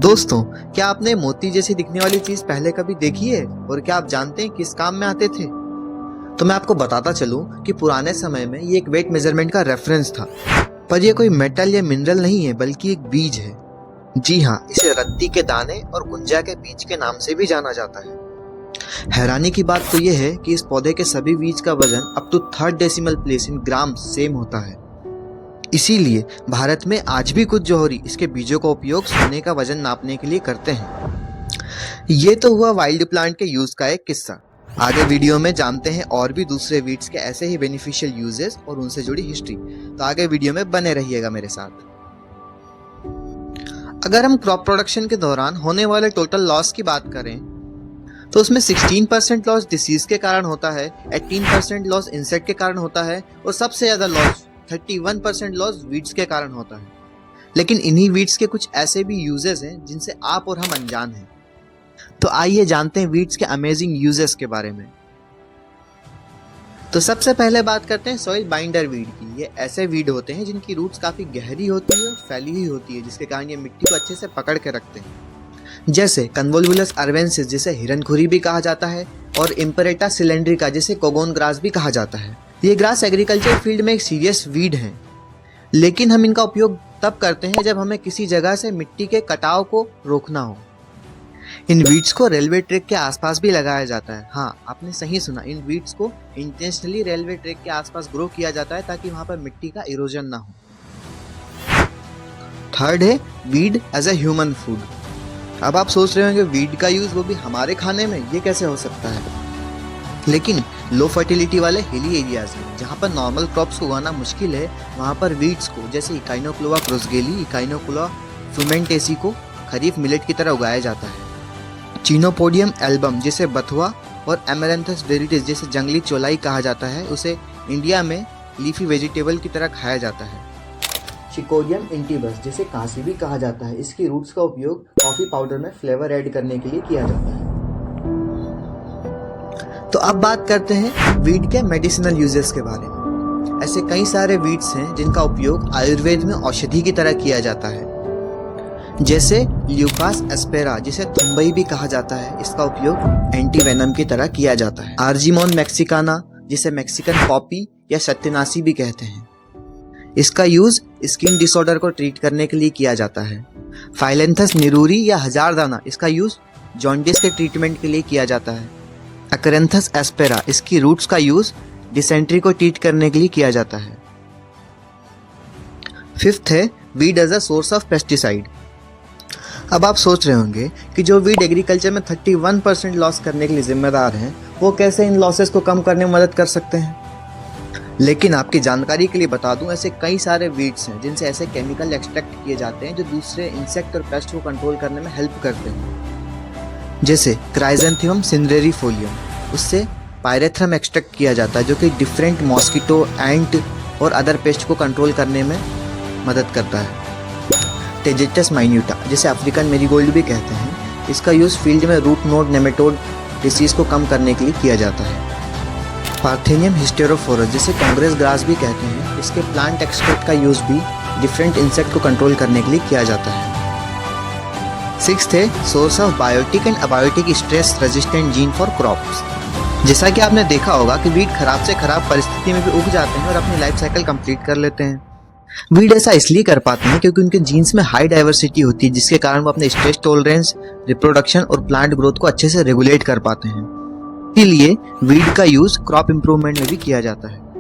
दोस्तों, क्या आपने मोती जैसी दिखने वाली चीज पहले कभी देखी है और क्या आप जानते हैं किस काम में आते थे? तो मैं आपको बताता चलूं कि पुराने समय में ये एक वेट मेजरमेंट का रेफरेंस था, पर ये कोई मेटल या मिनरल नहीं है बल्कि एक बीज है। जी हाँ, इसे रत्ती के दाने और गुंजा के बीज के नाम से भी जाना जाता है। हैरानी की बात तो यह है कि इस पौधे के सभी बीज का वजन up to 3rd decimal place in gram same होता है। इसीलिए भारत में आज भी कुछ जौहरी इसके बीजों का उपयोग सोने का वजन नापने के लिए करते हैं। ये तो हुआ वाइल्ड प्लांट के यूज का एक किस्सा। आगे वीडियो में जानते हैं और भी दूसरे वीड्स के ऐसे ही बेनिफिशियल यूजेस और उनसे जुड़ी हिस्ट्री। तो आगे वीडियो में बने रहिएगा मेरे साथ। अगर हम क्रॉप प्रोडक्शन के दौरान होने वाले टोटल लॉस की बात करें तो उसमें 16% लॉस डिसीज के कारण होता है, 18% लॉस इंसेक्ट के कारण होता है और सबसे ज्यादा लॉस 31% लॉस वीड्स के कारण होता है। लेकिन इन्हीं वीड्स के कुछ ऐसे भी यूजेस हैं जिनसे आप और हम अनजान हैं। तो आइए जानते हैं वीड्स के अमेजिंग यूजेस के बारे में। तो सबसे पहले बात करते हैं सॉइल बाइंडर वीड की। ये ऐसे वीड होते हैं जिनकी रूट्स काफी गहरी होती है और फैली हुई होती है, जिसके कारण ये मिट्टी को अच्छे से पकड़ के रखते हैं। जैसे कन्वोल्वुलस अर्वेंसिस जिसे हिरनखुरी भी कहा जाता है और इम्परेटा सिलेंड्रिका जिसे कोगोन ग्रास भी कहा जाता है। ये ग्रास एग्रीकल्चर फील्ड में एक सीरियस वीड है, लेकिन हम इनका उपयोग तब करते हैं जब हमें किसी जगह से मिट्टी के कटाव को रोकना हो। इन वीड्स को रेलवे ट्रैक के आसपास भी लगाया जाता है। हाँ, आपने सही सुना, इन वीड्स को इंटेंशनली रेलवे ट्रैक के आसपास ग्रो किया जाता है ताकि वहां पर मिट्टी का इरोजन ना हो। थर्ड है weed as a human food. अब आप सोच रहे होंगे वीड का यूज वो भी हमारे खाने में, ये कैसे हो सकता है? लेकिन लो फर्टिलिटी वाले हिली एरियाज में जहाँ पर नॉर्मल क्रॉप्स को उगाना मुश्किल है, वहाँ पर वीड्स को जैसे इकाइनोक्लोआ क्रोसगेली, इकाइनोक्लोआ फ्यूमेंटेसी को खरीफ मिलेट की तरह उगाया जाता है। चिनोपोडियम एल्बम जिसे बथुआ और एमेरैंथस वेरिटिस जिसे जंगली चौलाई कहा जाता है, उसे इंडिया में लीफी वेजिटेबल की तरह खाया जाता है। चिकोडियम इंटीबस जिसे कांसी भी कहा जाता है, इसकी रूट्स का उपयोग कॉफी पाउडर में फ्लेवर ऐड करने के लिए किया जाता है। तो अब बात करते हैं वीड के मेडिसिनल यूजेस के बारे में। ऐसे कई सारे वीड्स हैं जिनका उपयोग आयुर्वेद में औषधि की तरह किया जाता है। जैसे ल्यूकास एस्पेरा जिसे थुम्बई भी कहा जाता है, इसका उपयोग एंटीवेनम की तरह किया जाता है। आर्जिमोन मैक्सिकाना जिसे मैक्सिकन पॉपी या सत्यानाशी भी कहते हैं, इसका यूज स्किन डिसऑर्डर को ट्रीट करने के लिए किया जाता है। फाइलेंथस निरूरी या हजारदाना, इसका यूज जॉन्डिस के ट्रीटमेंट के लिए किया जाता है। अकरेंथस एस्पेरा, इसकी रूट्स का यूज डिसेंट्री को ट्रीट करने के लिए किया जाता है। फिफ्थ है weed as a source of pesticide. अब आप सोच रहे होंगे कि जो वीड एग्रीकल्चर में 31% लॉस करने के लिए जिम्मेदार हैं, वो कैसे इन लॉसेस को कम करने में मदद कर सकते हैं? लेकिन आपकी जानकारी के लिए बता दूं, ऐसे कई सारे वीड्स हैं जिनसे ऐसे केमिकल एक्सट्रैक्ट किए जाते हैं जो दूसरे इंसेक्ट और पेस्ट को कंट्रोल करने में हेल्प करते हैं। जैसे क्राइजेंथियम सिंड्रेरिफोलियम, उससे पायरेथ्रम एक्सट्रैक्ट किया जाता है जो कि डिफरेंट मॉस्किटो, एंट और अदर पेस्ट को कंट्रोल करने में मदद करता है। टेजेटस माइन्यूटा जिसे अफ्रीकन मेरीगोल्ड भी कहते हैं, इसका यूज फील्ड में रूट नोड नेमेटोड डिसीज को कम करने के लिए किया जाता है। पार्थेनियम हिस्टेरोफोरस जिसे कांग्रेस ग्रास भी कहते हैं, इसके प्लांट एक्सट्रैक्ट का यूज भी डिफरेंट इंसेक्ट को कंट्रोल करने के लिए किया जाता है। सिक्स्थ है source of biotic and abiotic stress resistant gene for crops. जैसा कि आपने देखा होगा कि वीड खराब से खराब परिस्थिति में भी उग जाते हैं और अपनी लाइफ साइकिल कंप्लीट कर लेते हैं। वीड ऐसा इसलिए कर पाते हैं क्योंकि उनके जीन्स में हाई डाइवर्सिटी होती है, जिसके कारण वो अपने स्ट्रेस टॉलरेंस, रिप्रोडक्शन और प्लांट ग्रोथ को अच्छे से रेगुलेट कर पाते हैं। इसीलिए वीड का यूज क्रॉप इंप्रूवमेंट में भी किया जाता है।